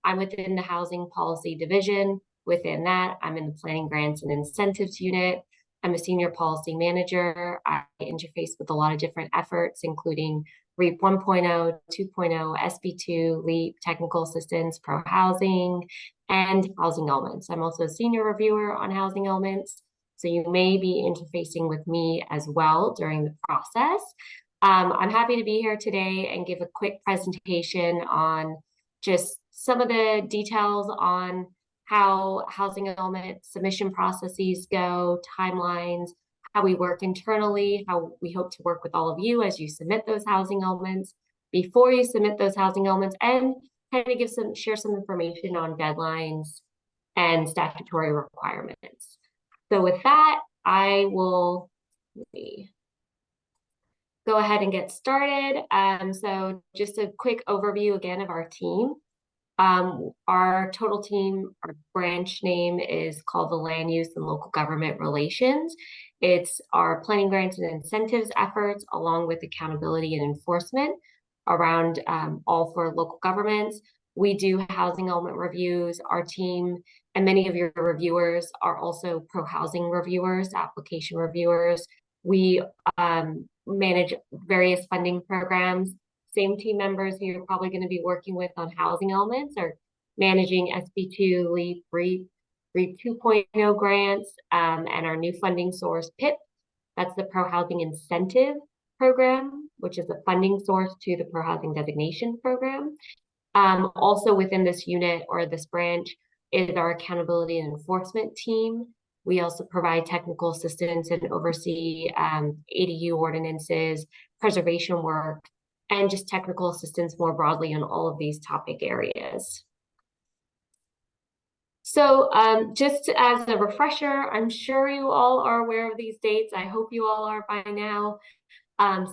I'm within the Housing Policy Division. Within that, I'm in the Planning Grants and Incentives Unit. I'm a Senior Policy Manager. I interface with a lot of different efforts, including REAP 1.0, 2.0, SB2, LEAP, Technical Assistance, Pro Housing, and Housing Elements. I'm also a Senior Reviewer on Housing Elements, so you may be interfacing with me as well during the process. I'm happy to be here today and give a quick presentation on just some of the details on how housing element submission processes go, timelines, how we work internally, how we hope to work with all of you as you submit those housing elements, before you submit those housing elements, and kind of share some information on deadlines and statutory requirements. So with that, I will go ahead and get started. So just a quick overview again of our team. Our total team, our branch name is called the Land Use and Local Government Relations. It's our planning grants and incentives efforts, along with accountability and enforcement around all for local governments. We do housing element reviews. Our team and many of your reviewers are also pro-housing reviewers, application reviewers. We manage various funding programs. Same team members who you're probably going to be working with on housing elements are managing SB2, LEAP, REAP 2.0 grants, and our new funding source, PIP. That's the Pro Housing Incentive Program, which is a funding source to the Pro Housing Designation Program. Also within this unit or this branch is our accountability and enforcement team. We also provide technical assistance and oversee ADU ordinances, preservation work, and just technical assistance more broadly on all of these topic areas. So just as a refresher, I'm sure you all are aware of these dates. I hope you all are by now.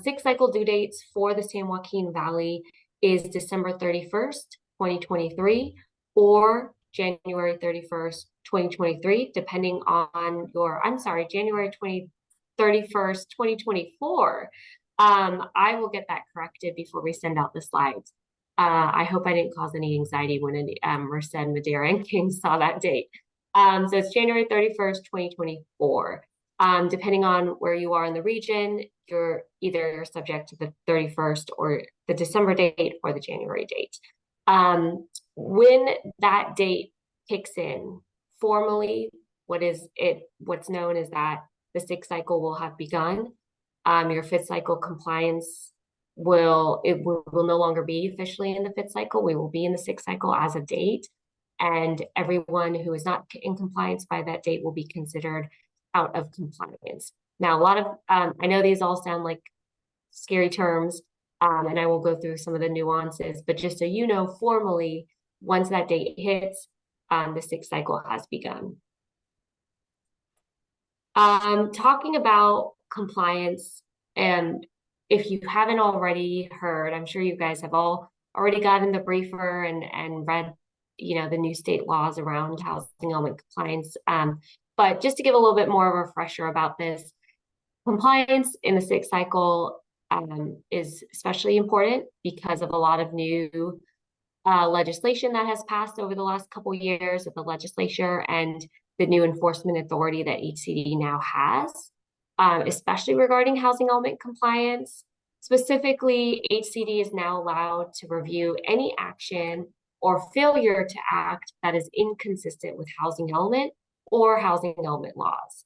6 cycle due dates for the San Joaquin Valley is December 31st, 2023, or January 31st, 2023, depending on your, January 31st, 2024. I will get that corrected before we send out the slides. I hope I didn't cause any anxiety when Merced, Madeira, and King saw that date. So it's January 31st, 2024. Depending on where you are in the region, you're subject to the 31st or the December date or the January date. When that date kicks in, formally, what's known is that the 6th cycle will have begun. Your 5th cycle compliance will no longer be officially in the 5th cycle. We will be in the 6th cycle as of date, and everyone who is not in compliance by that date will be considered out of compliance. Now, a lot of I know these all sound like scary terms, and I will go through some of the nuances, but just so you know, formally, once that date hits, the 6th cycle has begun. Talking about compliance, and if you haven't already heard, I'm sure you guys have all already gotten the briefer and read, the new state laws around housing element compliance. But just to give a little bit more of a refresher about this, compliance in the 6th cycle is especially important because of a lot of new legislation that has passed over the last couple of years of the legislature and the new enforcement authority that HCD now has, especially regarding housing element compliance. Specifically, HCD is now allowed to review any action or failure to act that is inconsistent with housing element or housing element laws.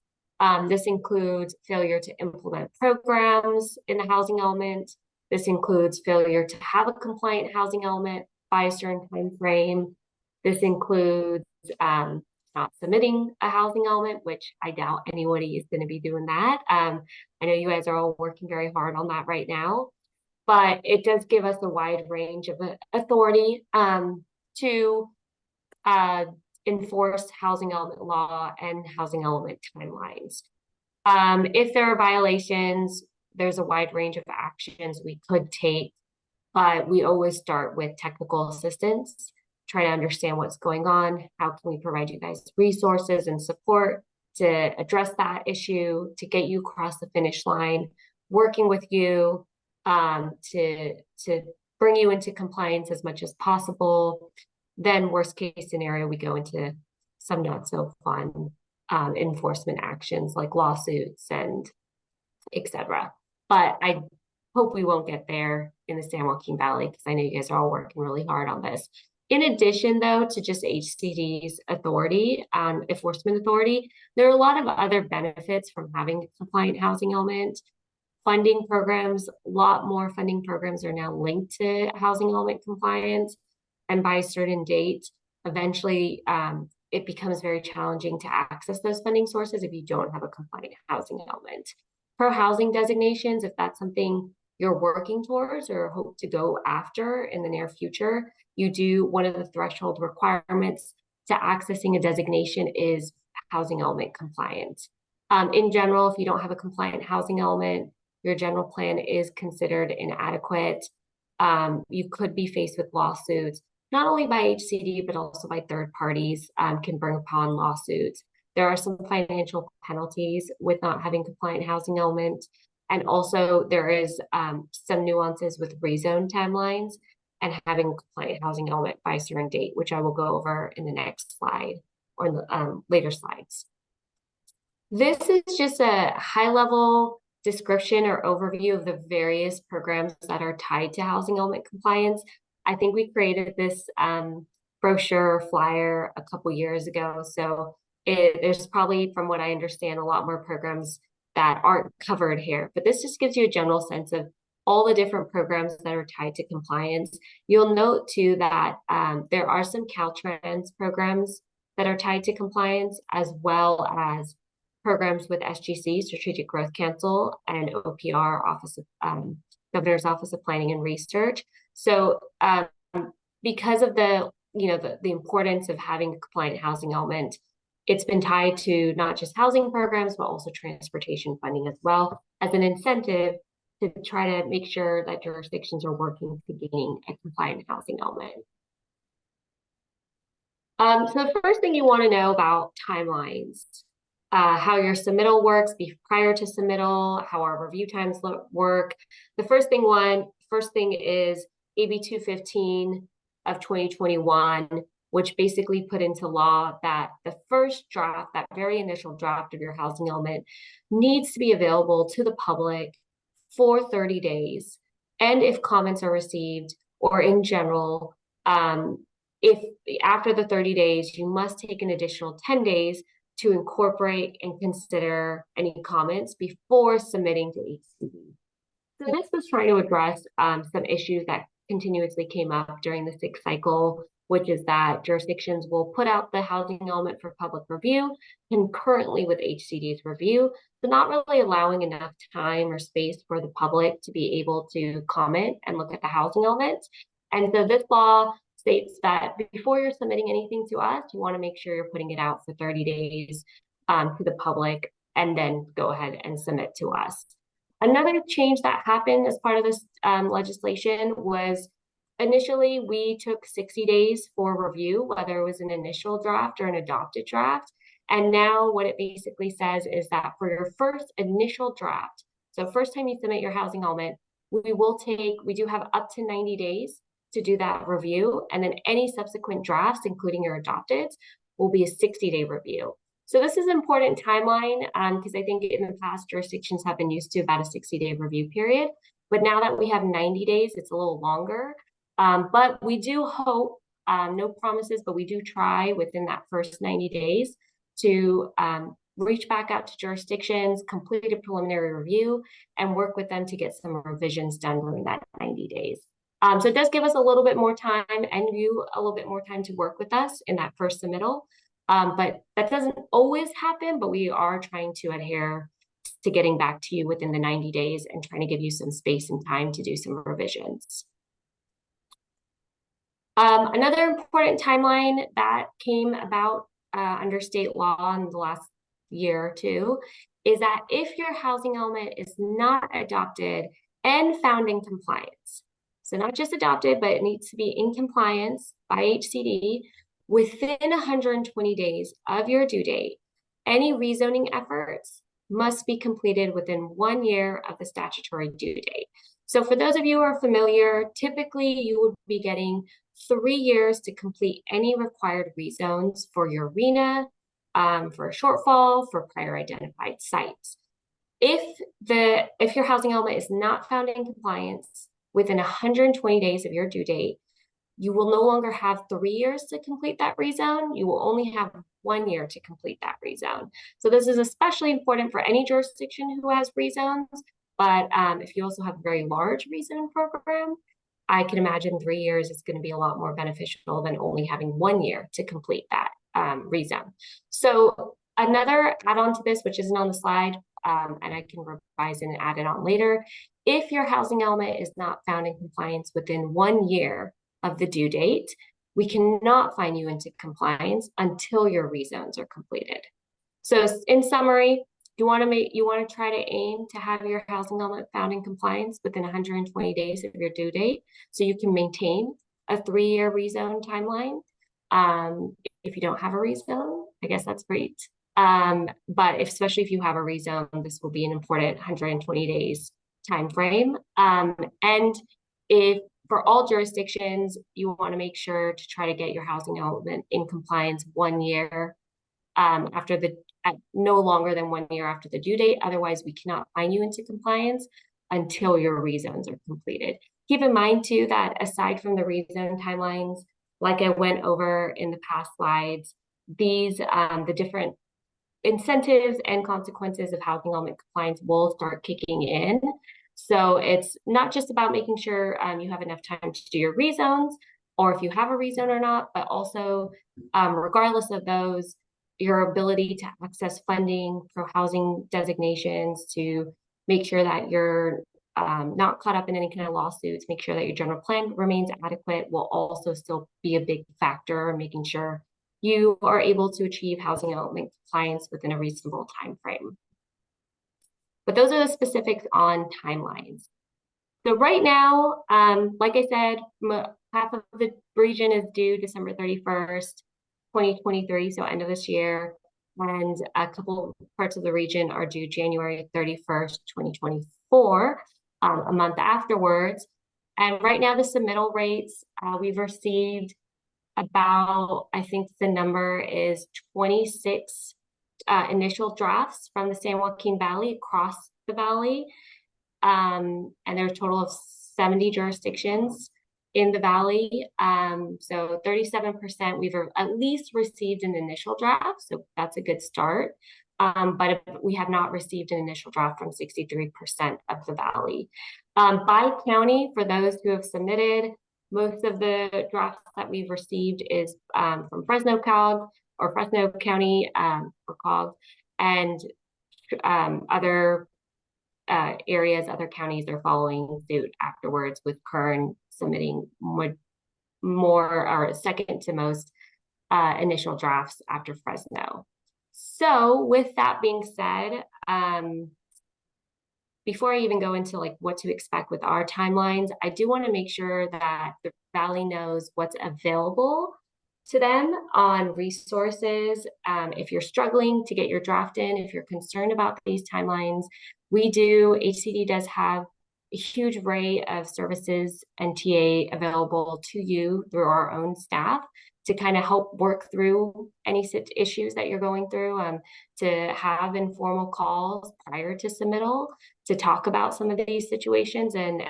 This includes failure to implement programs in the housing element. This includes failure to have a compliant housing element by a certain time frame. This includes not submitting a housing element, which I doubt anybody is going to be doing that. I know you guys are all working very hard on that right now, but it does give us a wide range of authority to enforce housing element law and housing element timelines. If there are violations, there's a wide range of actions we could take, but we always start with technical assistance, try to understand what's going on, how can we provide you guys resources and support to address that issue, to get you across the finish line, working with you to bring you into compliance as much as possible. then worst case scenario, we go into some not so fun enforcement actions like lawsuits and etc. But I hope we won't get there in the San Joaquin Valley because I know you guys are all working really hard on this. In addition, though, to just HCD's authority, enforcement authority, there are a lot of other benefits from having a compliant housing element. Funding programs, a lot more funding programs are now linked to housing element compliance. And by a certain date, eventually it becomes very challenging to access those funding sources if you don't have a compliant housing element. Per housing designations, if that's something you're working towards or hope to go after in the near future, one of the threshold requirements to accessing a designation is housing element compliance. In general, if you don't have a compliant housing element, your general plan is considered inadequate. You could be faced with lawsuits, not only by HCD, but also by third parties can bring upon lawsuits. There are some financial penalties with not having compliant housing element. And also there is some nuances with rezone timelines and having a compliant housing element by a certain date, which I will go over in the next slide or in the later slides. This is just a high-level description or overview of the various programs that are tied to housing element compliance. I think we created this brochure flyer a couple years ago. So there's probably, from what I understand, a lot more programs that aren't covered here. But this just gives you a general sense of all the different programs that are tied to compliance. You'll note too that there are some Caltrans programs that are tied to compliance, as well as programs with SGC, Strategic Growth Council, and OPR, Governor's Office of Planning and Research. So because of the importance of having a compliant housing element, it's been tied to not just housing programs, but also transportation funding as well as an incentive to try to make sure that jurisdictions are working to gaining a compliant housing element. So the first thing you want to know about timelines, how your submittal works prior to submittal, how our review times work. The first thing is AB 215 of 2021, which basically put into law that the first draft, that very initial draft of your housing element, needs to be available to the public for 30 days. And if comments are received, or in general, if after the 30 days, you must take an additional 10 days to incorporate and consider any comments before submitting to HCD. So this was trying to address some issues that continuously came up during the sixth cycle, which is that jurisdictions will put out the housing element for public review concurrently with HCD's review, so not really allowing enough time or space for the public to be able to comment and look at the housing element. And so this law states that before you're submitting anything to us, you want to make sure you're putting it out for 30 days to the public, and then go ahead and submit to us. Another change that happened as part of this legislation was initially we took 60 days for review, whether it was an initial draft or an adopted draft. And now what it basically says is that for your first initial draft, so first time you submit your housing element, we do have up to 90 days to do that review. And then any subsequent drafts, including your adopted, will be a 60-day review. So this is an important timeline because I think in the past jurisdictions have been used to about a 60-day review period. But now that we have 90 days, it's a little longer. But we do hope, no promises, but we do try within that first 90 days to reach back out to jurisdictions, complete a preliminary review, and work with them to get some revisions done during that 90 days. So it does give us a little bit more time and you a little bit more time to work with us in that first submittal. But that doesn't always happen, but we are trying to adhere to getting back to you within the 90 days and trying to give you some space and time to do some revisions. Another important timeline that came about under state law in the last year or two is that if your housing element is not adopted and found in compliance, so not just adopted, but it needs to be in compliance by HCD within 120 days of your due date, any rezoning efforts must be completed within 1 year of the statutory due date. So for those of you who are familiar, typically you would be getting 3 years to complete any required rezones for your RENA, for a shortfall, for prior identified sites. If your housing element is not found in compliance within 120 days of your due date, you will no longer have 3 years to complete that rezone. You will only have 1 year to complete that rezone. So this is especially important for any jurisdiction who has rezones. But if you also have a very large rezone program, I can imagine 3 years is going to be a lot more beneficial than only having 1 year to complete that rezone. So another add-on to this, which isn't on the slide, and I can revise and add it on later. If your housing element is not found in compliance within 1 year of the due date, we cannot fine you into compliance until your rezones are completed. So in summary, you want to try to aim to have your housing element found in compliance within 120 days of your due date, so you can maintain a 3-year rezone timeline. If you don't have a rezone, I guess that's great. But especially if you have a rezone, this will be an important 120 days time frame. And if for all jurisdictions, you want to make sure to try to get your housing element in compliance 1 year no longer than 1 year after the due date. Otherwise, we cannot fine you into compliance until your rezones are completed. Keep in mind too that aside from the rezone timelines, like I went over in the past slides, these the different incentives and consequences of housing element compliance will start kicking in. So it's not just about making sure you have enough time to do your rezones, or if you have a rezone or not, but also regardless of those, your ability to access funding for housing designations, to make sure that you're not caught up in any kind of lawsuits, make sure that your general plan remains adequate, will also still be a big factor in making sure you are able to achieve housing element compliance within a reasonable time frame. But those are the specifics on timelines. So right now, like I said, half of the region is due December 31st, 2023, so end of this year, and a couple parts of the region are due January 31st, 2024, a month afterwards. And right now, the submittal rates, we've received about, I think the number is 26 initial drafts from the San Joaquin Valley across the valley. And there's a total of 70 jurisdictions in the valley. So 37% we've at least received an initial draft. So that's a good start. But we have not received an initial draft from 63% of the valley. By county, for those who have submitted, most of the drafts that we've received is from Fresno County, or COG, and other areas, other counties are following suit afterwards, with Kern submitting more or second to most initial drafts after Fresno. So with that being said, before I even go into like what to expect with our timelines, I do want to make sure that the Valley knows what's available to them on resources. If you're struggling to get your draft in, if you're concerned about these timelines, HCD does have a huge array of services and TA available to you through our own staff to kind of help work through any issues that you're going through, to have informal calls prior to submittal to talk about some of these situations and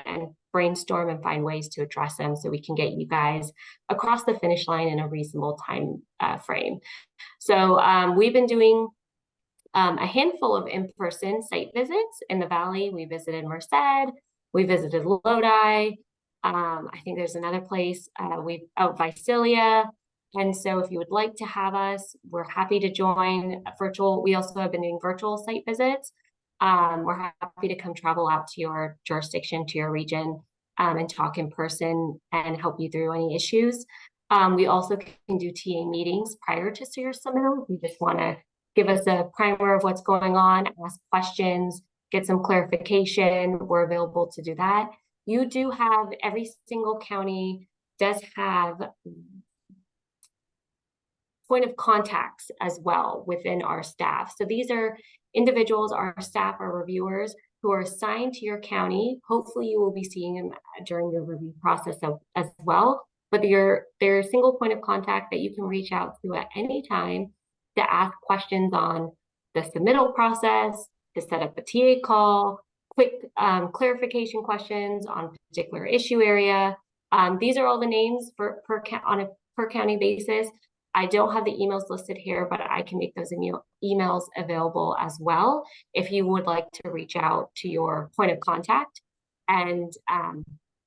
brainstorm and find ways to address them so we can get you guys across the finish line in a reasonable time frame. So we've been doing a handful of in-person site visits in the Valley. We visited Merced, we visited Lodi. I think there's another place, Visalia. And so if you would like to have us, we're happy to join virtual. We also have been doing virtual site visits. We're happy to come travel out to your jurisdiction, to your region, and talk in person and help you through any issues. We also can do TA meetings prior to your submittal. If you just want to give us a primer of what's going on, ask questions, get some clarification, we're available to do that. You do have, every single county does have point of contacts as well within our staff. So these are individuals, our staff, our reviewers, who are assigned to your county. Hopefully you will be seeing them during the review process as well. but they're a single point of contact that you can reach out to at any time to ask questions on the submittal process, to set up a TA call, quick clarification questions on a particular issue area. These are all the names on a per county basis. I don't have the emails listed here, but I can make those emails available as well if you would like to reach out to your point of contact and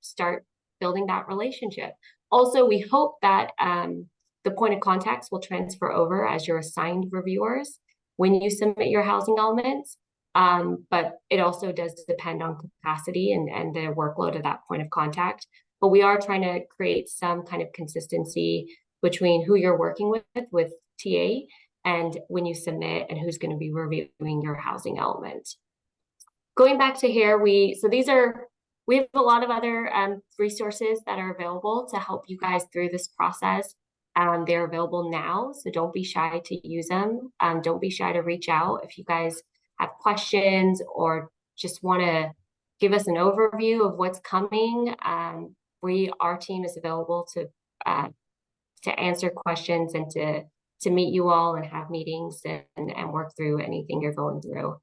start building that relationship. Also, we hope that the point of contacts will transfer over as your assigned reviewers when you submit your housing elements. But it also does depend on capacity and the workload of that point of contact. But we are trying to create some kind of consistency between who you're working with TA and when you submit and who's going to be reviewing your housing element. Going back to here, we have a lot of other resources that are available to help you guys through this process. They're available now, so don't be shy to use them. Don't be shy to reach out if you guys have questions or just want to give us an overview of what's coming. Our team is available to answer questions and to meet you all and have meetings and work through anything you're going through.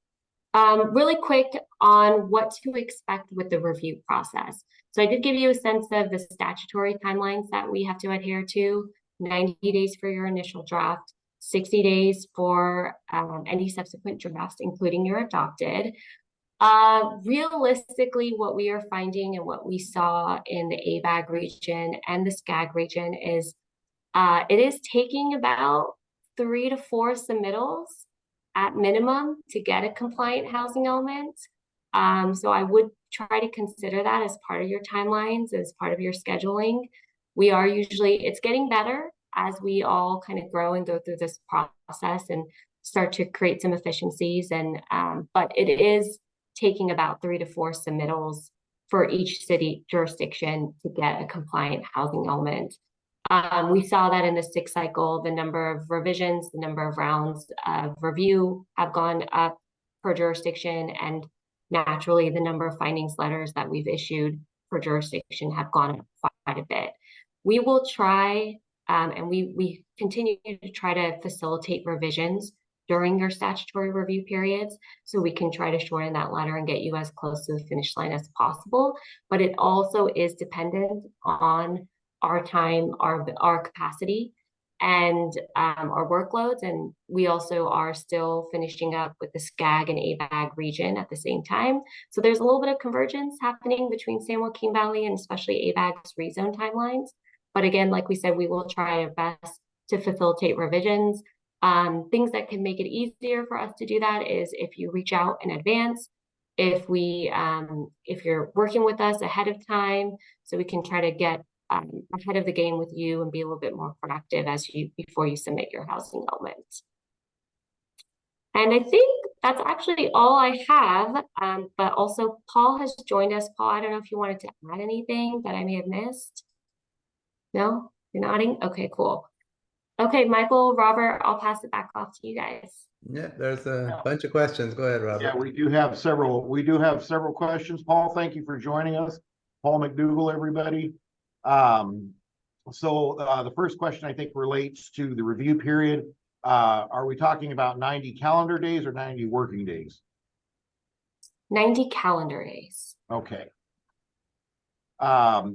Really quick on what to expect with the review process. So I did give you a sense of the statutory timelines that we have to adhere to: 90 days for your initial draft, 60 days for any subsequent drafts, including your adopted. Realistically, what we are finding and what we saw in the ABAG region and the SCAG region is it is taking about 3 to 4 submittals at minimum to get a compliant housing element. So I would try to consider that as part of your timelines, as part of your scheduling. It's getting better as we all kind of grow and go through this process and start to create some efficiencies. But it is taking about 3 to 4 submittals for each city jurisdiction to get a compliant housing element. We saw that in the 6th cycle, the number of revisions, the number of rounds of review have gone up per jurisdiction, and naturally the number of findings letters that we've issued per jurisdiction have gone up quite a bit. We will try, and we continue to try to facilitate revisions during your statutory review periods, so we can try to shorten that letter and get you as close to the finish line as possible. But it also is dependent on our time, our capacity, and our workloads. And we also are still finishing up with the SCAG and ABAG region at the same time. So there's a little bit of convergence happening between San Joaquin Valley and especially ABAG's rezone timelines. But again, like we said, we will try our best to facilitate revisions. Things that can make it easier for us to do that is if you reach out in advance, if you're working with us ahead of time, so we can try to get ahead of the game with you and be a little bit more productive before you submit your housing element. And I think that's actually all I have. But also Paul has joined us. Paul, I don't know if you wanted to add anything that I may have missed. No, you're nodding. Okay, cool. Okay, Michael, Robert, I'll pass it back off to you guys. Yeah, there's a bunch of questions. Go ahead, Robert. Yeah, we do have several questions. Paul, thank you for joining us. Paul McDougall, everybody. The first question I think relates to the review period. Are we talking about 90 calendar days or 90 working days? 90 calendar days. Okay.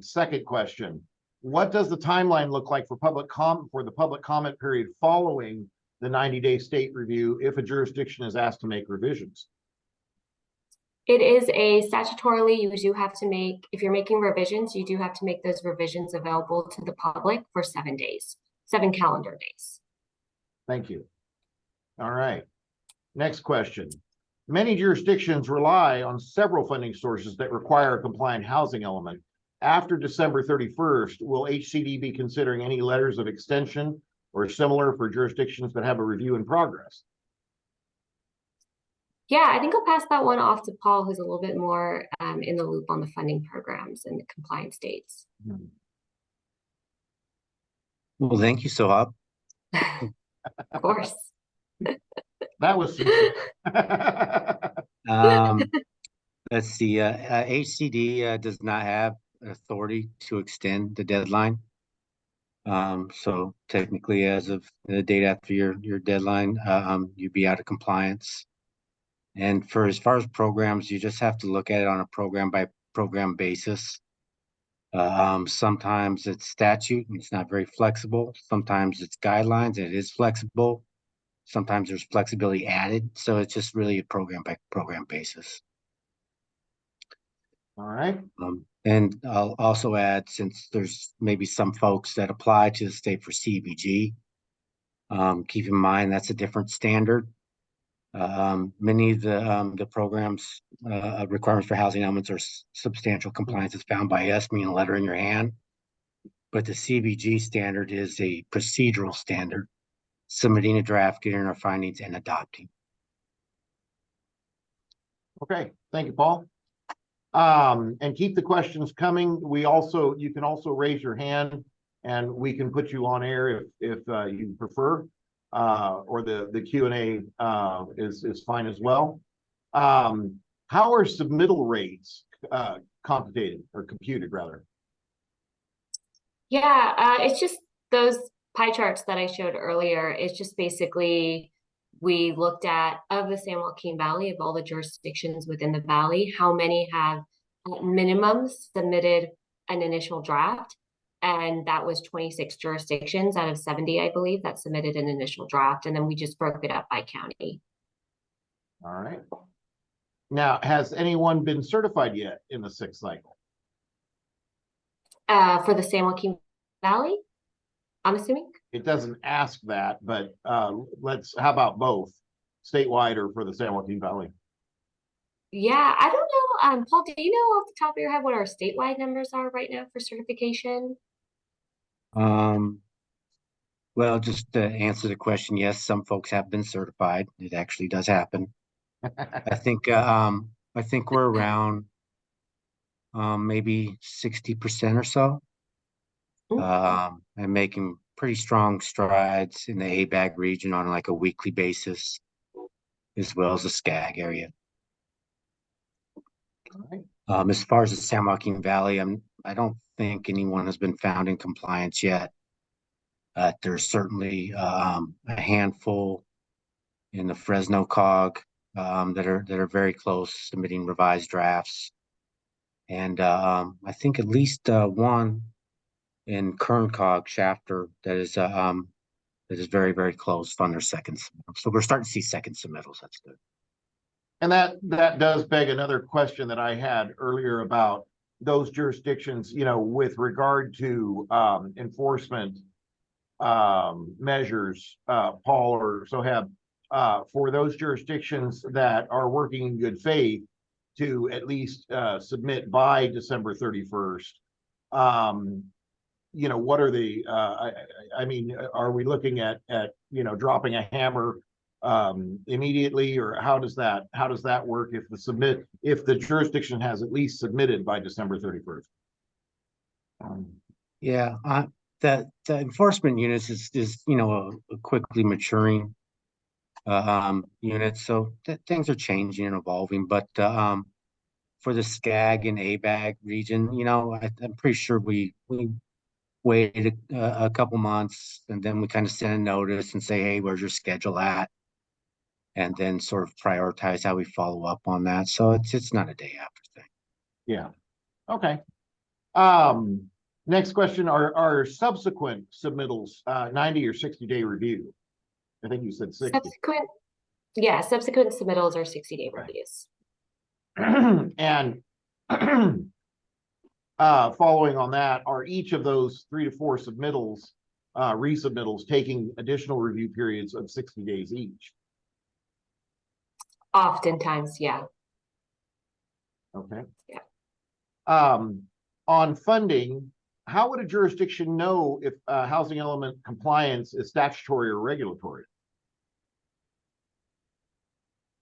Second question. What does the timeline look like for the public comment period following the 90-day state review if a jurisdiction is asked to make revisions? It is statutorily, you do have to make, if you're making revisions, you do have to make those revisions available to the public for 7 days, 7 calendar days. Thank you. All right. Next question. Many jurisdictions rely on several funding sources that require a compliant housing element. After December 31st, will HCD be considering any letters of extension or similar for jurisdictions that have a review in progress? Yeah, I think I'll pass that one off to Paul, who's a little bit more in the loop on the funding programs and the compliance dates. Well, thank you, Sohab. Of course. That was Let's see. HCD does not have authority to extend the deadline. So technically, as of the date after your deadline, you'd be out of compliance. And for as far as programs, you just have to look at it on a program by program basis. Sometimes it's statute and it's not very flexible. Sometimes it's guidelines and it is flexible. Sometimes there's flexibility added. So it's just really a program by program basis. All right. And I'll also add, since there's maybe some folks that apply to the state for CBG, keep in mind that's a different standard. Many of the programs requirements for housing elements are substantial compliance is found by us, meaning a letter in your hand. But the CBG standard is a procedural standard, submitting a draft, getting our findings, and adopting. Okay, thank you, Paul. And keep the questions coming. You can also raise your hand and we can put you on air if you prefer, or the Q&A is fine as well. How are submittal rates computed rather? Yeah, it's just those pie charts that I showed earlier. It's just basically we looked at, of the San Joaquin Valley, of all the jurisdictions within the valley, how many have at minimum submitted an initial draft. And that was 26 jurisdictions out of 70, I believe, that submitted an initial draft. And then we just broke it up by county. All right. Now, has anyone been certified yet in the 6th cycle? For the San Joaquin Valley, I'm assuming? It doesn't ask that, but how about both, statewide or for the San Joaquin Valley? Yeah, I don't know. Paul, do you know off the top of your head what our statewide numbers are right now for certification? Well, just to answer the question, yes, some folks have been certified. It actually does happen. I think we're around maybe 60% or so. And making pretty strong strides in the ABAG region on like a weekly basis, as well as the SCAG area. Right. As far as the San Joaquin Valley, I don't think anyone has been found in compliance yet. There's certainly a handful in the Fresno COG that are very close, submitting revised drafts, and I think at least one in Kern COG Shafter that is very, very close on their second submittal. So we're starting to see second submittals. That's good. And that does beg another question that I had earlier about those jurisdictions, with regard to enforcement measures, Paul or Sohab, for those jurisdictions that are working in good faith to at least submit by December 31st. What are the, are we looking at dropping a hammer immediately, or how does that work if the jurisdiction has at least submitted by December 31st? Yeah, the enforcement units is a quickly maturing unit, so things are changing and evolving. But for the SCAG and ABAG region, I'm pretty sure we waited a couple months, and then we kind of send a notice and say, hey, where's your schedule at? And then sort of prioritize how we follow up on that. So it's not a day after thing. Yeah. Okay. Next question, are subsequent submittals 90 or 60-day review? I think you said 60. Subsequent submittals are 60-day reviews. And following on that, are each of those 3 to 4 submittals, resubmittals, taking additional review periods of 60 days each? Oftentimes, yeah. Okay. Yeah. On funding, how would a jurisdiction know if housing element compliance is statutory or regulatory?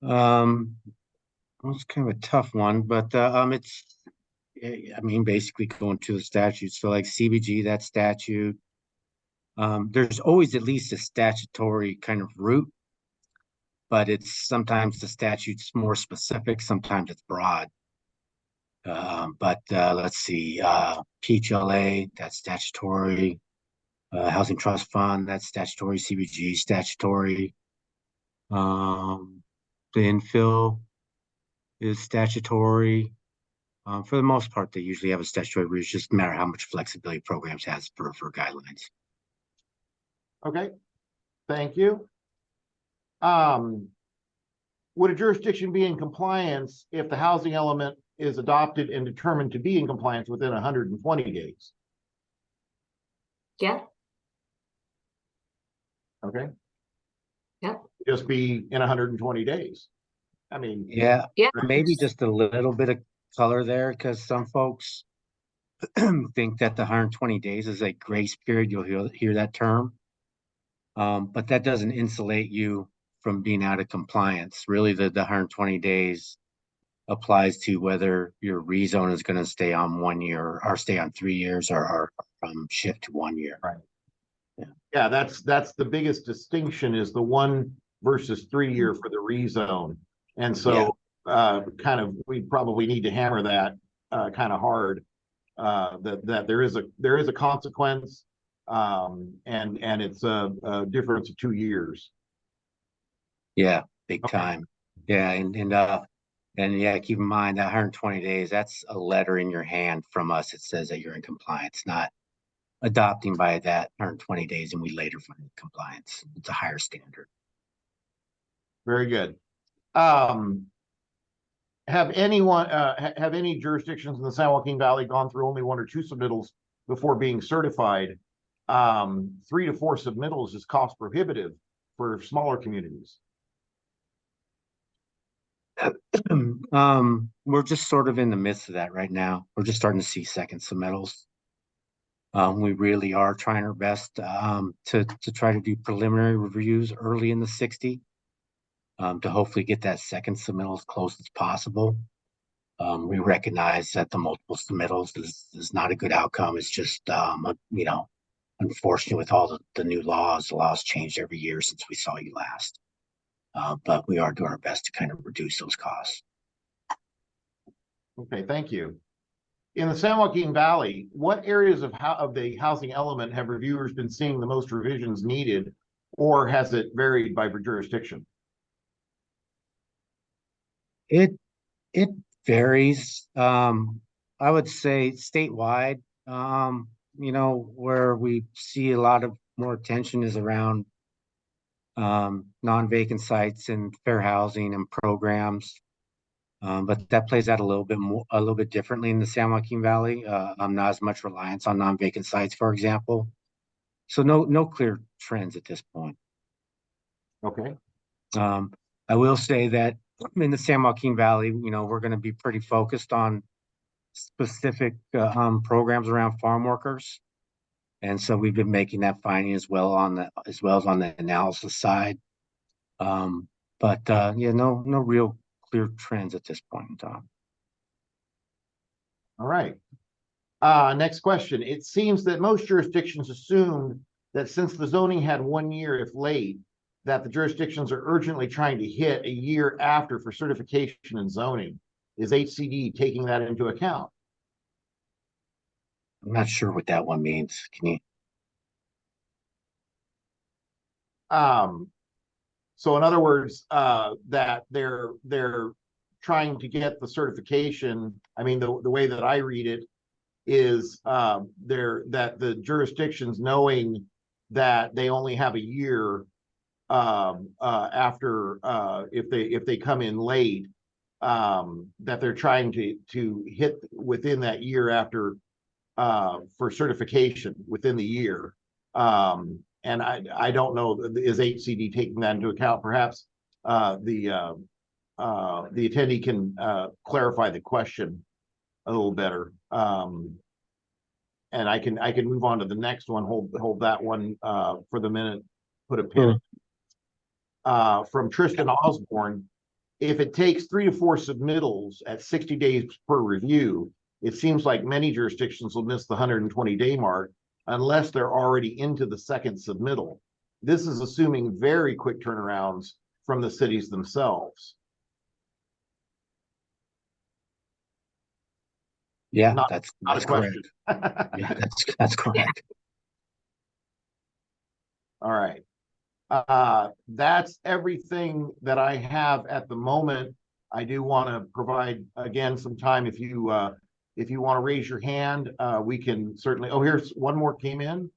It's kind of a tough one, but basically going to the statutes. So like CBG, that statute, there's always at least a statutory kind of route, but it's sometimes the statute's more specific, sometimes it's broad. But let's see, PHLA, that's statutory. Housing Trust Fund, that's statutory. CBG statutory. The infill is statutory. For the most part, they usually have a statutory route. It's just a matter how much flexibility programs has for guidelines. Okay, thank you. Would a jurisdiction be in compliance if the housing element is adopted and determined to be in compliance within 120 days? Yeah. Okay. Yep. Just be in 120 days. I mean, Yeah, Yeah. maybe just a little bit of color there, because some folks think that the 120 days is a grace period. You'll hear that term. But that doesn't insulate you from being out of compliance. Really, the 120 days applies to whether your rezone is going to stay on 1 year or stay on 3 years or shift to 1 year. Right. Yeah, that's the biggest distinction, is the 1 versus 3 year for the rezone. And so kind of we probably need to hammer that kind of hard, that there is a consequence, and it's a difference of 2 years. Yeah, big Okay. time. Yeah, and yeah, keep in mind that 120 days, that's a letter in your hand from us. It says that you're in compliance, not adopting by that 120 days and we later find compliance. It's a higher standard. Very good. Have any jurisdictions in the San Joaquin Valley gone through only 1 or 2 submittals before being certified? 3 to 4 submittals is cost prohibitive for smaller communities. We're just sort of in the midst of that right now. We're just starting to see second submittals. We really are trying our best to try to do preliminary reviews early in the 60, to hopefully get that second submittal as close as possible. We recognize that the multiple submittals is not a good outcome. It's just, you know, unfortunate with all the new laws. The laws changed every year since we saw you last. But we are doing our best to kind of reduce those costs. Okay, thank you. In the San Joaquin Valley, what areas of the housing element have reviewers been seeing the most revisions needed, or has it varied by jurisdiction? It varies. I would say statewide, you know, where we see a lot of more attention is around non-vacant sites and fair housing and programs. But that plays out a little bit differently in the San Joaquin Valley. Not as much reliance on non-vacant sites, for example. So no clear trends at this point. Okay. I will say that in the San Joaquin Valley, you know, we're going to be pretty focused on specific programs around farm workers, and so we've been making that finding as well as on the analysis side. But yeah, no real clear trends at this point in time. All right. Next question. It seems that most jurisdictions assumed that since the zoning had 1 year if late, that the jurisdictions are urgently trying to hit a year after for certification and zoning. Is HCD taking that into account? I'm not sure what that one means. Can you? So in other words, that they're trying to get the certification. I mean, the way that I read it is that the jurisdictions, knowing that they only have a year after, if they come in late, that they're trying to hit within that year after for certification within the year. And I don't know, is HCD taking that into account? Perhaps the attendee can clarify the question a little better. And I can move on to the next one. Hold that one for the minute. Put a pin. From Tristan Osborne, if it takes 3 to 4 submittals at 60 days per review, it seems like many jurisdictions will miss the 120-day mark unless they're already into the second submittal. This is assuming very quick turnarounds from the cities themselves. Yeah, Not that's a question. correct. Yeah, that's correct. All right. That's everything that I have at the moment. I do want to provide again some time if you want to raise your hand, we can certainly. Oh, here's one more came in.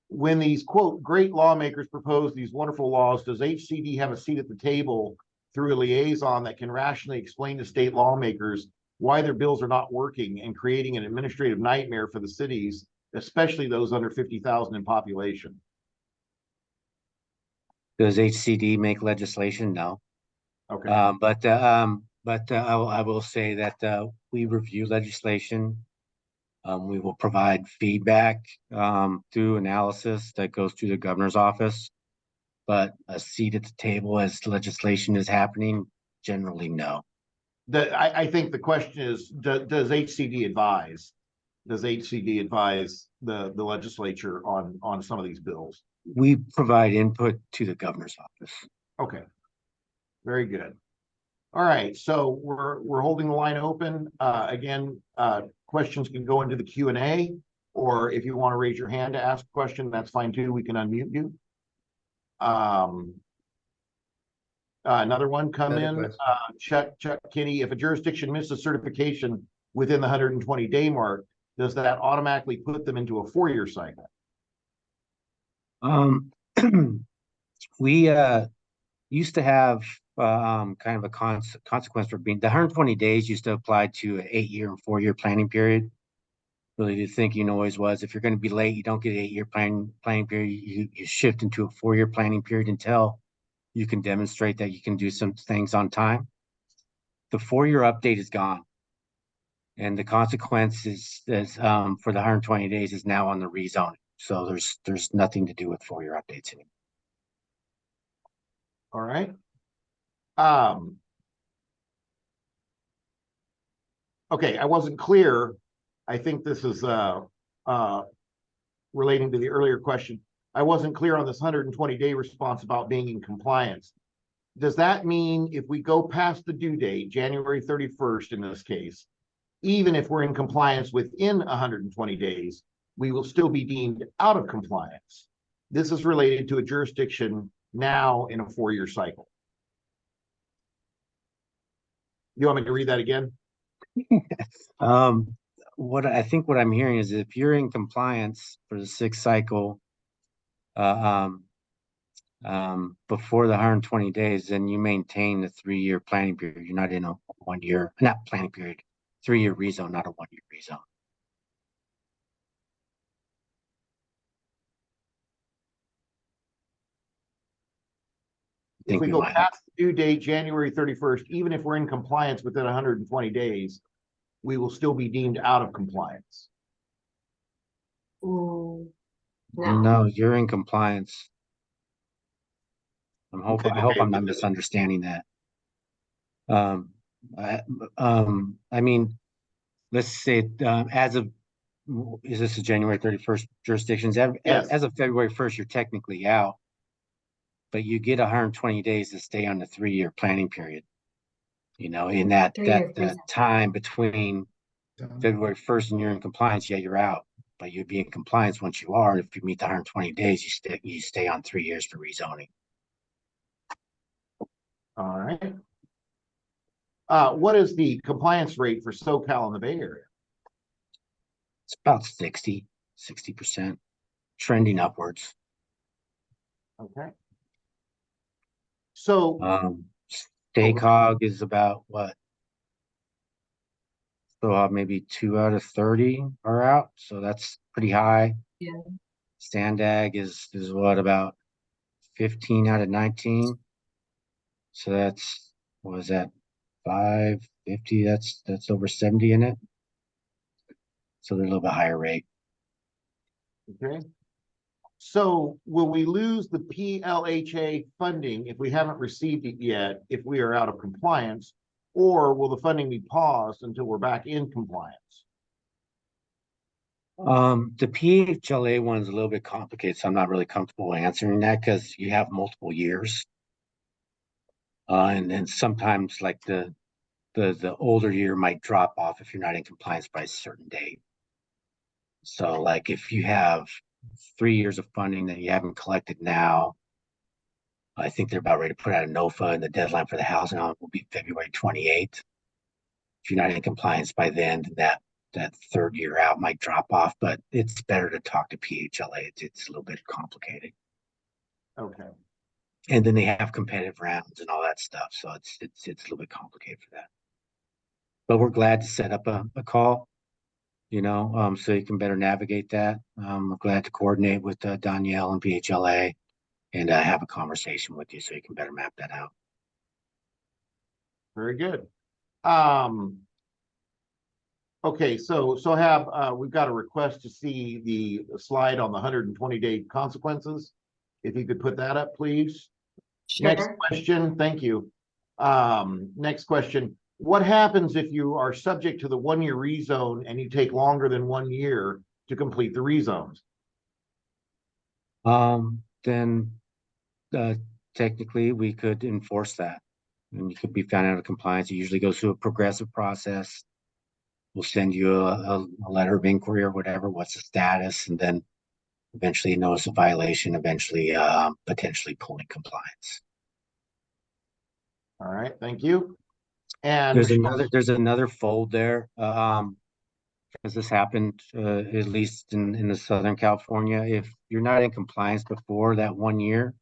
When these quote great lawmakers propose these wonderful laws, does HCD have a seat at the table through a liaison that can rationally explain to state lawmakers why their bills are not working and creating an administrative nightmare for the cities, especially those under 50,000 in population? Does HCD make legislation? No. Okay. But I will say that we review legislation. We will provide feedback through analysis that goes through the governor's office. But a seat at the table as legislation is happening, generally no. I think the question is, does HCD advise? Does HCD advise the legislature on some of these bills? We provide input to the governor's office. Okay. Very good. All right, so we're holding the line open. Again, questions can go into the Q&A, or if you want to raise your hand to ask a question, that's fine too. We can unmute you. Another one come in. Chuck Kinney, if a jurisdiction misses certification within the 120-day mark, does that automatically put them into a 4-year cycle? We used to have kind of a consequence for being the 120 days used to apply to an 8-year and 4-year planning period. Really, the thinking always was if you're going to be late, you don't get an 8-year planning period. You shift into a 4-year planning period until you can demonstrate that you can do some things on time. The 4-year update is gone, and the consequence is for the 120 days is now on the rezoning. So there's nothing to do with 4-year updates anymore. All right. Okay, I wasn't clear. I think this is relating to the earlier question. I wasn't clear on this 120-day response about being in compliance. Does that mean if we go past the due date, January 31st in this case, even if we're in compliance within 120 days, we will still be deemed out of compliance? This is related to a jurisdiction now in a 4-year cycle. You want me to read that again? What I'm hearing is if you're in compliance for the 6th cycle before the 120 days, then you maintain the 3-year planning period. You're not in a 1-year, not planning period, 3-year rezone, not a 1-year rezone. If we go past the due date, January 31st, even if we're in compliance within 120 days, we will still be deemed out of compliance. No, you're in compliance. I hope I'm not misunderstanding that. I mean, let's say as of, is this a January 31st jurisdictions? Yes. As of February 1st, you're technically out, but you get 120 days to stay on the 3-year planning period. You know, in that time between February 1st and you're in compliance, yeah, you're out, but you'd be in compliance once you are. If you meet the 120 days, you stay on 3 years for rezoning. All right. What is the compliance rate for SoCal in the Bay Area? It's about 60%, trending upwards. Okay. So State Cog is about what? So maybe 2 out of 30 are out. So that's pretty high. Yeah. Standag is what, about 15 out of 19. So that's, what was that? 550. That's over 70 in it. So they're a little bit higher rate. Okay. So will we lose the PLHA funding if we haven't received it yet, if we are out of compliance, or will the funding be paused until we're back in compliance? The PHLA one is a little bit complicated, so I'm not really comfortable answering that because you have multiple years. And then sometimes like the older year might drop off if you're not in compliance by a certain date. So like if you have 3 years of funding that you haven't collected now. I think they're about ready to put out a NOFA, and the deadline for the housing element will be February 28th. If you're not in compliance by then that 3rd year out might drop off, but it's better to talk to PHLA. It's a little bit complicated. Okay. And then they have competitive rounds and all that stuff. So it's a little bit complicated for that. But we're glad to set up a call, so you can better navigate that. We're glad to coordinate with Danielle and PHLA and have a conversation with you so you can better map that out. Very good. Okay, so we've got a request to see the slide on the 120-day consequences. If you could put that up, please. Sure. Next question. Thank you. Next question. What happens if you are subject to the 1-year rezone and you take longer than 1 year to complete the rezones? Then technically we could enforce that. And you could be found out of compliance. It usually goes through a progressive process. We'll send you a letter of inquiry or whatever. What's the status? And then eventually notice a violation, eventually potentially pulling compliance. All right, thank you. And there's another fold there, because this happened at least in the Southern California. If you're not in compliance before that 1 year,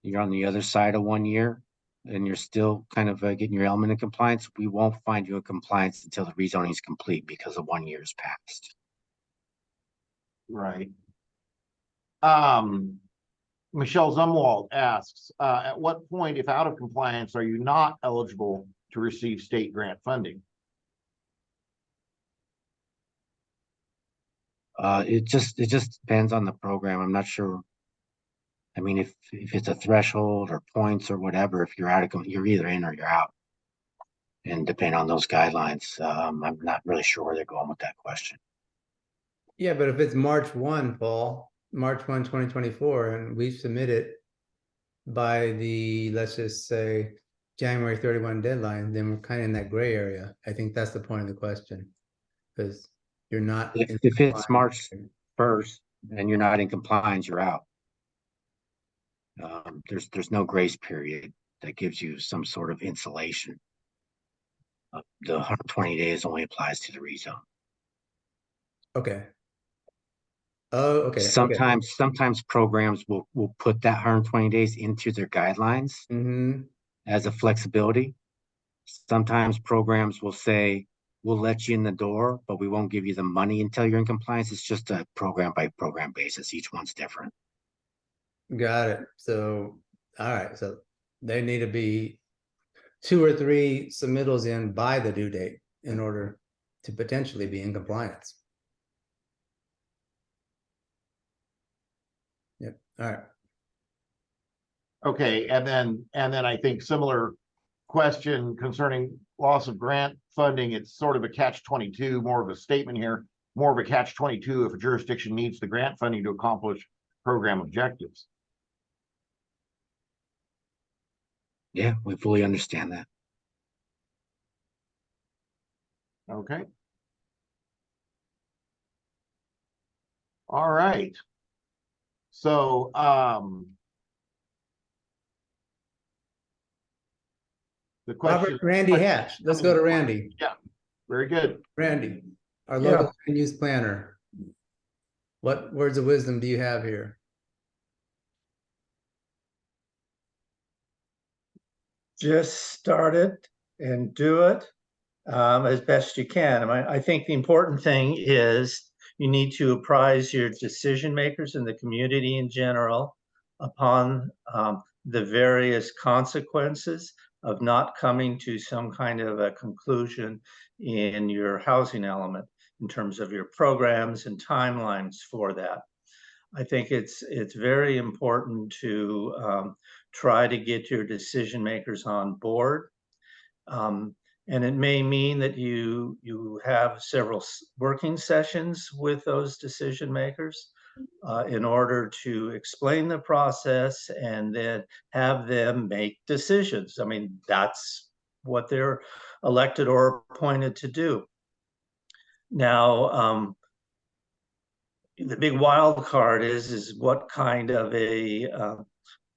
you're on the other side of 1 year, and you're still kind of getting your element in compliance, we won't find you in compliance until the rezoning is complete because the 1 year is passed. right. Michelle Zumwalt asks, at what point, if out of compliance, are you not eligible to receive state grant funding? It just depends on the program. I'm not sure. I mean, if it's a threshold or points or whatever, if you're you're either in or you're out. And depending on those guidelines, I'm not really sure where they're going with that question. Yeah, but if it's March 1, Paul, March 1, 2024, and we submit it by the, let's just say, January 31 deadline, then we're kind of in that gray area. I think that's the point of the question, because you're not. If it's March 1st and you're not in compliance, you're out. There's no grace period that gives you some sort of insulation. The 120 days only applies to the rezone. Okay. Oh, okay. Sometimes programs will put that 120 days into their guidelines as a flexibility. Sometimes programs will say, we'll let you in the door, but we won't give you the money until you're in compliance. It's just a program by program basis. Each one's different. Got it. So, all right. So they need to be 2 or 3 submittals in by the due date in order to potentially be in compliance. Yep. All right. Okay, and then I think similar question concerning loss of grant funding. It's sort of a catch-22, more of a statement here, more of a catch-22 if a jurisdiction needs the grant funding to accomplish program objectives. Yeah, we fully understand that. Okay. All right. So, the question. Robert, Randy Hatch. Let's go to Randy. Yeah, very good. Randy, our local land use planner. What words of wisdom do you have here? Just start it and do it as best you can. I think the important thing is you need to apprise your decision makers in the community in general upon the various consequences of not coming to some kind of a conclusion in your housing element in terms of your programs and timelines for that. I think it's very important to try to get your decision makers on board. And it may mean that you have several working sessions with those decision makers in order to explain the process and then have them make decisions. I mean, that's what they're elected or appointed to do. Now, the big wild card is what kind of a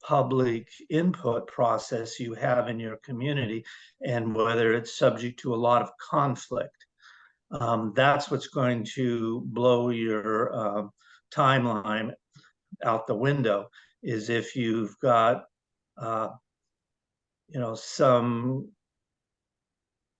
public input process you have in your community and whether it's subject to a lot of conflict. That's what's going to blow your timeline out the window, is if you've got some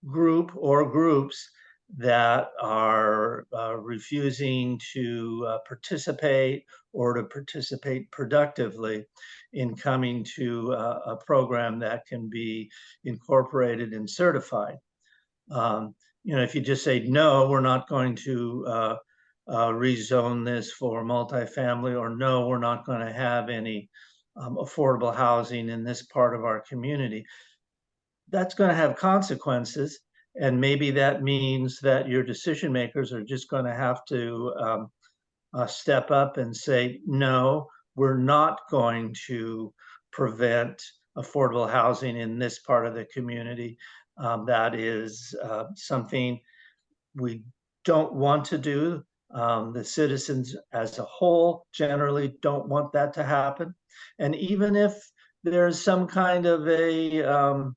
group or groups that are refusing to participate or to participate productively in coming to a program that can be incorporated and certified. If you just say, no, we're not going to rezone this for multifamily, or no, we're not going to have any affordable housing in this part of our community, that's going to have consequences. And maybe that means that your decision makers are just going to have to step up and say, no, we're not going to prevent affordable housing in this part of the community. That is something we don't want to do. The citizens as a whole generally don't want that to happen. And even if there's some kind of a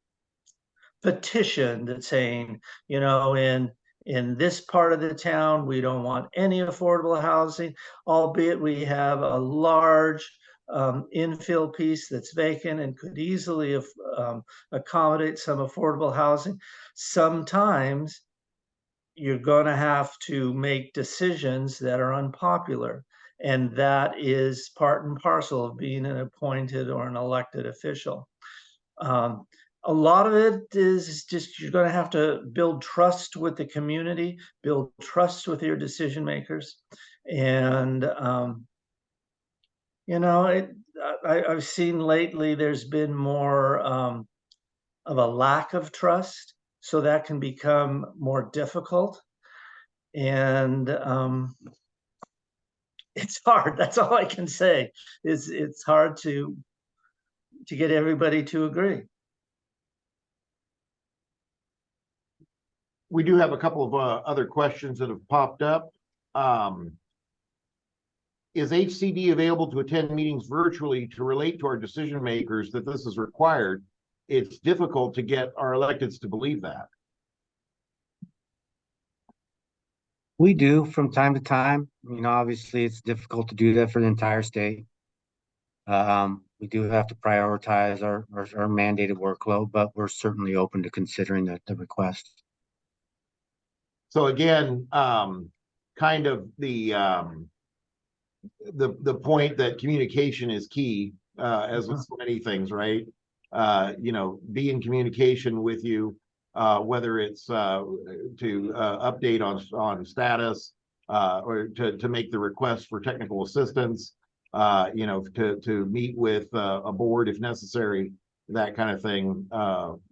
petition that's saying, in this part of the town, we don't want any affordable housing, albeit we have a large infill piece that's vacant and could easily accommodate some affordable housing. Sometimes you're going to have to make decisions that are unpopular. And that is part and parcel of being an appointed or an elected official. A lot of it is just, you're going to have to build trust with the community, build trust with your decision makers. And, I've seen lately there's been more of a lack of trust. So that can become more difficult. And it's hard. That's all I can say. It's hard to get everybody to agree. We do have a couple of other questions that have popped up. Is HCD available to attend meetings virtually to relate to our decision makers that this is required? It's difficult to get our electeds to believe that. We do from time to time. Obviously it's difficult to do that for the entire state. We do have to prioritize our mandated workload, but we're certainly open to considering the request. So again, kind of the point that communication is key, as with so many things, right? Be in communication with you, whether it's to update on status, or to make the request for technical assistance, to meet with a board if necessary, that kind of thing.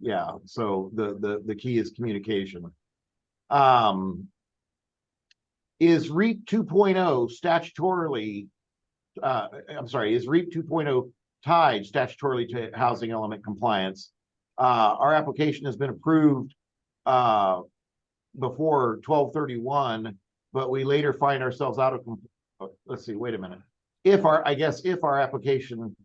Yeah. So the key is communication. Is REAP 2.0 statutorily, is REAP 2.0 tied statutorily to housing element compliance? Our application has been approved before 12/31, but we later find ourselves out of, let's see, wait a minute. If our application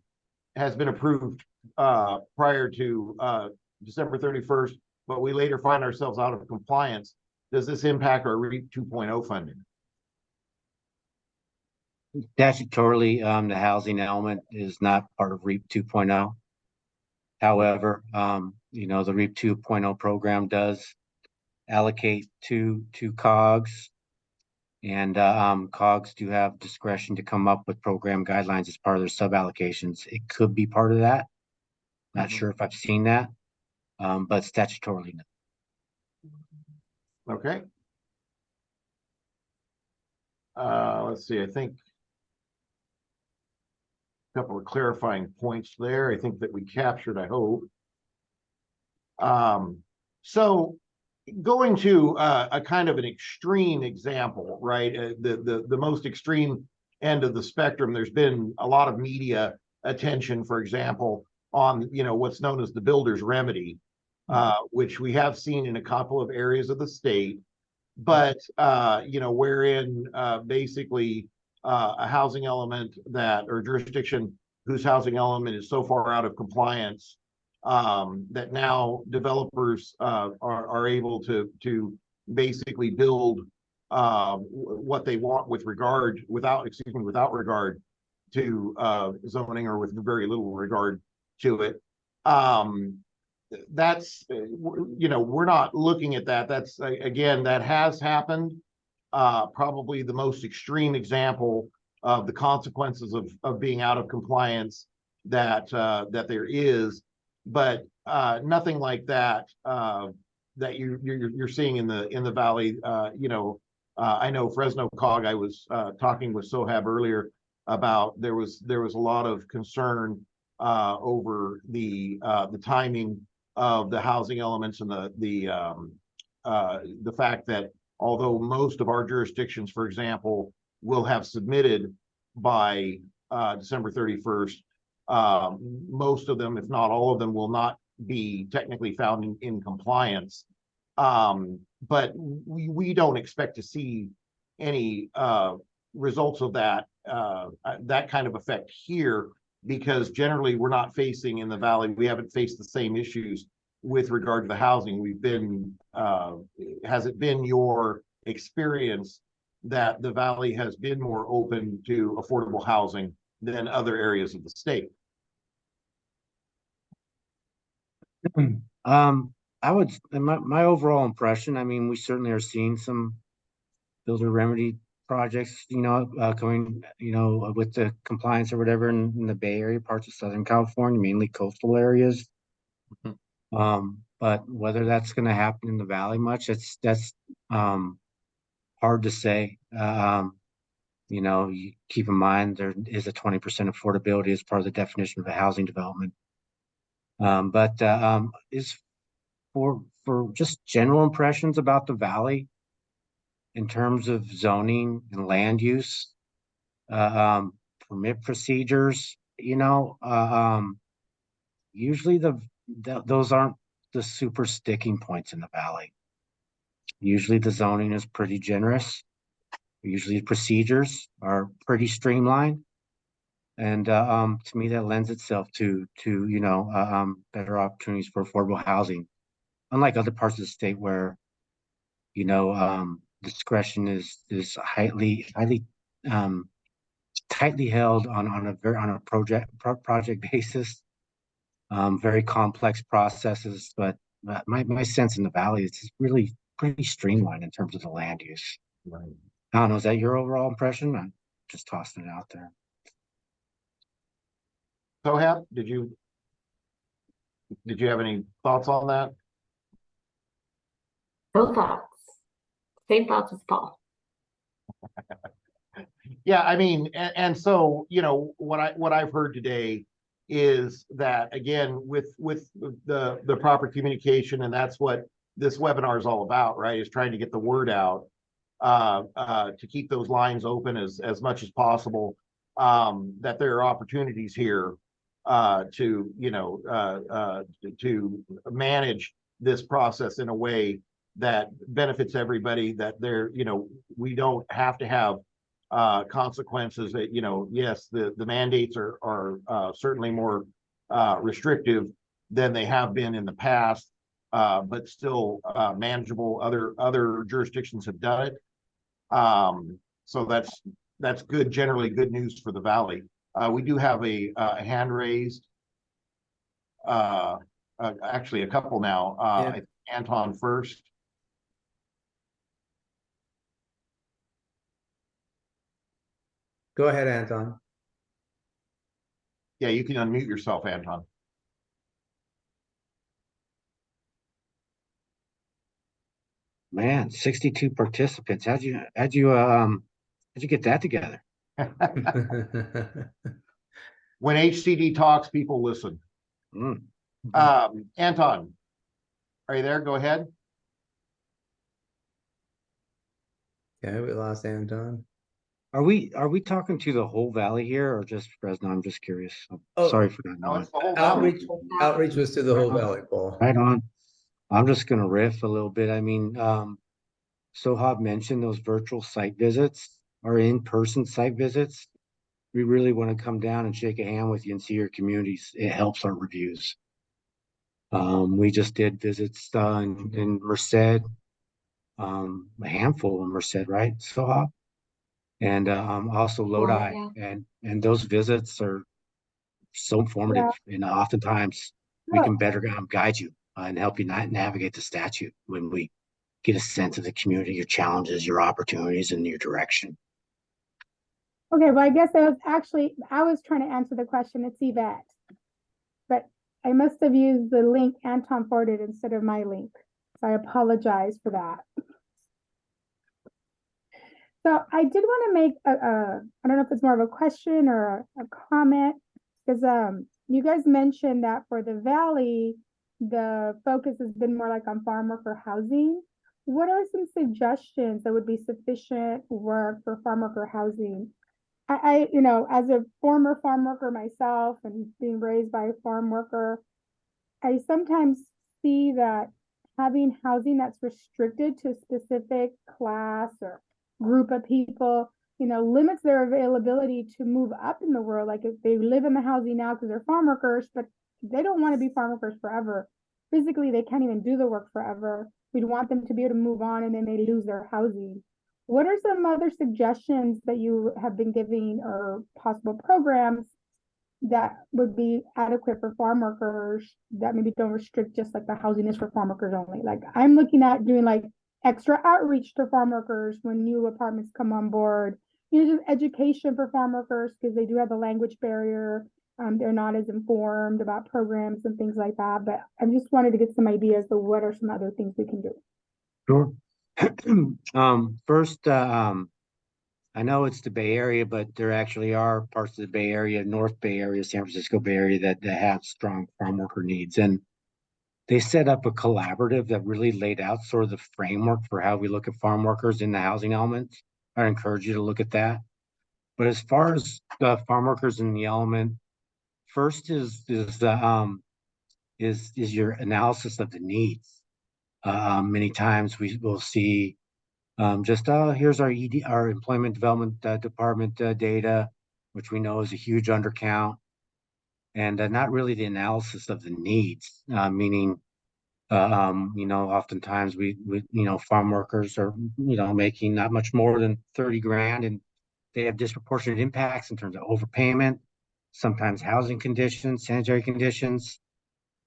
has been approved prior to December 31st, but we later find ourselves out of compliance, does this impact our REAP 2.0 funding? Statutorily, the housing element is not part of REAP 2.0. However, the REAP 2.0 program does allocate to COGS, and COGS do have discretion to come up with program guidelines as part of their sub-allocations. It could be part of that. Not sure if I've seen that, but statutorily no. Okay. Let's see, I think a couple of clarifying points there. I think that we captured, I hope. So going to a kind of an extreme example, right? The most extreme end of the spectrum, there's been a lot of media attention, for example, on, what's known as the builder's remedy, which we have seen in a couple of areas of the state, but, wherein basically a housing element or jurisdiction whose housing element is so far out of compliance that now developers are able to basically build what they want without regard to zoning, or with very little regard to it. That's, we're not looking at that. That's, again, that has happened. Probably the most extreme example of the consequences of being out of compliance that there is, but nothing like that that you're seeing in the valley. I know Fresno Cog, I was talking with Sohab earlier about, there was a lot of concern over the timing of the housing elements, and the fact that although most of our jurisdictions, for example, will have submitted by December 31st, most of them, if not all of them, will not be technically found in compliance. But we don't expect to see any results of that kind of effect here, because generally we're not facing in the valley, we haven't faced the same issues with regard to the housing. We've been, has it been your experience that the valley has been more open to affordable housing than other areas of the state? I would, my overall impression, I mean, we certainly are seeing some builder remedy projects, going, with the compliance or whatever in the Bay Area, parts of Southern California, mainly coastal areas. But whether that's going to happen in the valley much, that's hard to say. You keep in mind there is a 20% affordability as part of the definition of a housing development. But is for just general impressions about the valley in terms of zoning and land use, permit procedures, usually those aren't the super sticking points in the valley. Usually the zoning is pretty generous. Usually procedures are pretty streamlined. And to me, that lends itself to better opportunities for affordable housing, unlike other parts of the state where discretion is highly tightly held on a project basis. Very complex processes, but my sense in the valley is it's really pretty streamlined in terms of the land use. Right. I don't know, is that your overall impression? I'm just tossing it out there. Sohab, did you have any thoughts on that? No thoughts. Same thoughts as Paul. Yeah, I mean, and so, what I've heard today is that, again, with the proper communication, and that's what this webinar is all about, right? Is trying to get the word out, to keep those lines open as much as possible, that there are opportunities here to manage this process in a way that benefits everybody, that we don't have to have consequences that, yes, the mandates are certainly more restrictive than they have been in the past, but still manageable. Other jurisdictions have done it. So that's good, generally good news for the valley. We do have a hand raised, actually a couple now. Yeah. Anton first. Go ahead, Anton. Yeah, you can unmute yourself, Anton. Man, 62 participants. How'd you get that together? When HCD talks, people listen. Anton, are you there? Go ahead. Yeah, we lost Anton. Are we talking to the whole valley here or just Fresno? I'm just curious. Oh, sorry for that. No, it's the whole valley. Outreach was to the whole valley, Paul. Right on. I'm just gonna riff a little bit. I mean, Sohab mentioned those virtual site visits. our in-person site visits, we really want to come down and shake a hand with you and see your communities. It helps our reviews. We just did visits in Merced, a handful in Merced, right? So, and also Lodi, Yeah. and those visits are so informative, and oftentimes we can better guide you and help you navigate the statute when we get a sense of the community, your challenges, your opportunities, and your direction. Okay, well, I guess I was trying to answer the question. It's Yvette, but I must have used the link Anton forwarded instead of my link. So I apologize for that. So I did want to make I don't know if it's more of a question or a comment, because you guys mentioned that for the Valley, the focus has been more like on farm worker housing. What are some suggestions that would be sufficient work for farm worker housing? I you know, as a former farm worker myself and being raised by a farm worker, I sometimes see that having housing that's restricted to a specific class or group of people, you know, limits their availability to move up in the world. Like if they live in the housing now because they're farm workers, but they don't want to be farm workers forever. Physically, they can't even do the work forever. We'd want them to be able to move on and then they lose their housing. What are some other suggestions that you have been giving or possible programs that would be adequate for farm workers that maybe don't restrict just like the housing is for farm workers only? Like I'm looking at doing like extra outreach to farm workers when new apartments come on board, you know, just education for farm workers because they do have the language barrier. They're not as informed about programs and things like that, but I just wanted to get some ideas of what are some other things we can do. Sure. First, I know it's the Bay Area, but there actually are parts of the Bay Area, North Bay Area, San Francisco Bay Area that have strong farm worker needs. And they set up a collaborative that really laid out sort of the framework for how we look at farm workers in the housing element. I encourage you to look at that. But as far as the farm workers in the element, first is your analysis of the needs. Many times we will see here's our employment development department data, which we know is a huge undercount, and not really the analysis of the needs. Meaning, you know, oftentimes we you know, farm workers are, you know, making not much more than 30 grand, and they have disproportionate impacts in terms of overpayment, sometimes housing conditions, sanitary conditions.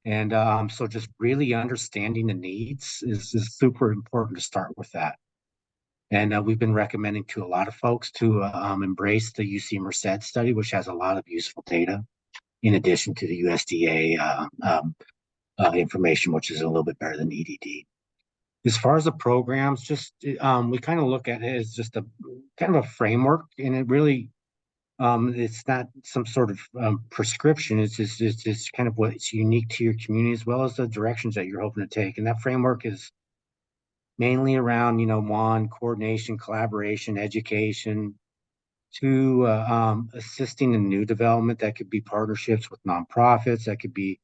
And so just really understanding the needs is super important to start with that. And we've been recommending to a lot of folks to embrace the UC Merced study, which has a lot of useful data, in addition to the USDA information, which is a little bit better than EDD. As far as the programs, just we kind of look at it as just a kind of a framework, and it really it's not some sort of prescription. It's just kind of what's unique to your community, as well as the directions that you're hoping to take. And that framework is mainly around, you know, one, coordination, collaboration, education, two, assisting in new development. That could be partnerships with nonprofits, that could be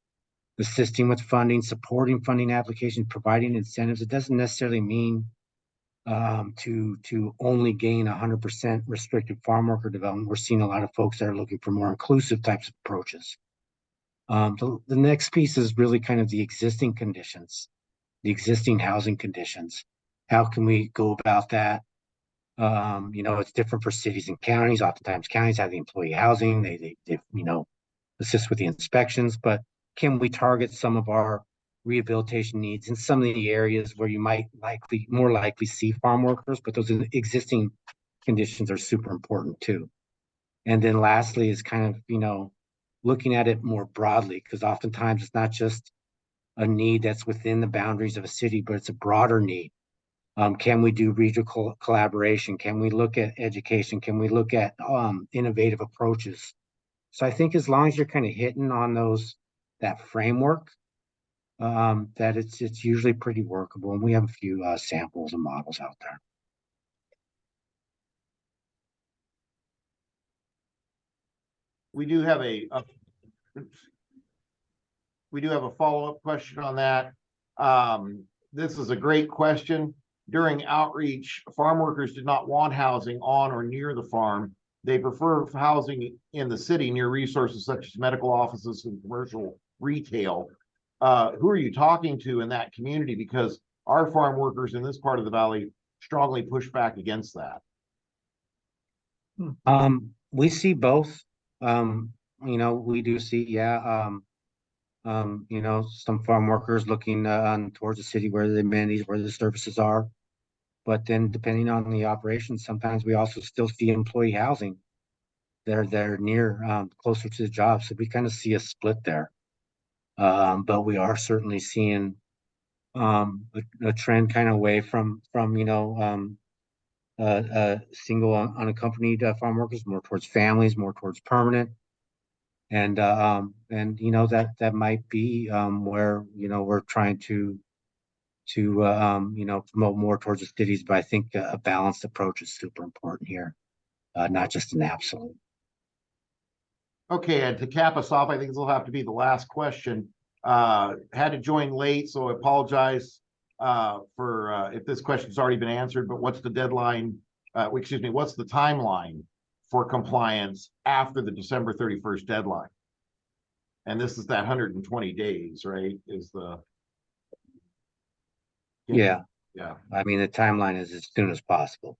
assisting with funding, supporting funding applications, providing incentives. It doesn't necessarily mean to only gain 100% restricted farm worker development. We're seeing a lot of folks that are looking for more inclusive types of approaches. The next piece is really kind of the existing conditions, the existing housing conditions. How can we go about that? You know, it's different for cities and counties. Oftentimes counties have the employee housing, they you know, assist with the inspections, but can we target some of our rehabilitation needs in some of the areas where you might more likely see farm workers, but those existing conditions are super important too. And then lastly is kind of, you know, looking at it more broadly, because oftentimes it's not just a need that's within the boundaries of a city, but it's a broader need. Can we do regional collaboration? Can we look at education? Can we look at innovative approaches? So I think as long as you're kind of hitting on that framework, that it's usually pretty workable, and we have a few samples and models out there. We do have a follow-up question on that. This is a great question. during outreach, farm workers did not want housing on or near the farm. They prefer housing in the city near resources such as medical offices and commercial retail. Who are you talking to in that community? Because our farm workers in this part of the valley strongly push back against that. We see both. You know, we do see, you know, some farm workers looking on towards the city where the amenities, where the services are. But then depending on the operation, sometimes we also still see employee housing. They're near closer to the job. So we kind of see a split there. But we are certainly seeing a trend kind of away from you know single unaccompanied farm workers, more towards families, more towards permanent. And you know that might be where you know we're trying to you know promote more towards the cities, but I think a balanced approach is super important here, not just an absolute. Okay, and to cap us off, I think this will have to be the last question. Had to join late, so I apologize for if this question's already been answered, but what's the deadline? Excuse me, what's the timeline for compliance after the December 31st deadline? And this is that 120 days, right? Is the Yeah. Yeah. I mean, the timeline is as soon as possible.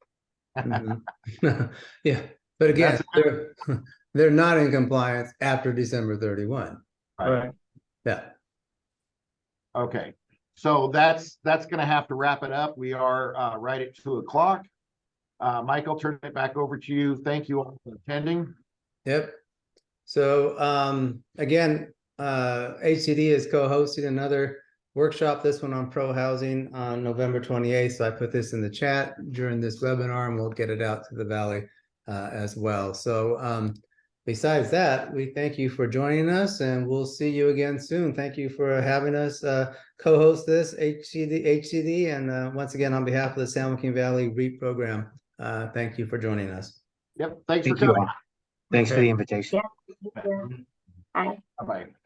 Yeah, but again, they're not in compliance after December 31. Right. Yeah. Okay, so that's gonna have to wrap it up. We are right at 2 o'clock. Mike, I'll turn it back over to you. Thank you all for attending. Yep. So again, HCD is co-hosting another workshop, this one on pro housing on November 28th. So I put this in the chat during this webinar and we'll get it out to the Valley as well. So besides that, we thank you for joining us and we'll see you again soon. Thank you for having us co-host this HCD. And once again, on behalf of the San Joaquin Valley REAP program, thank you for joining us. Yep, thanks Thank for you coming. all. Thanks for the invitation. Yeah. Bye. Bye-bye.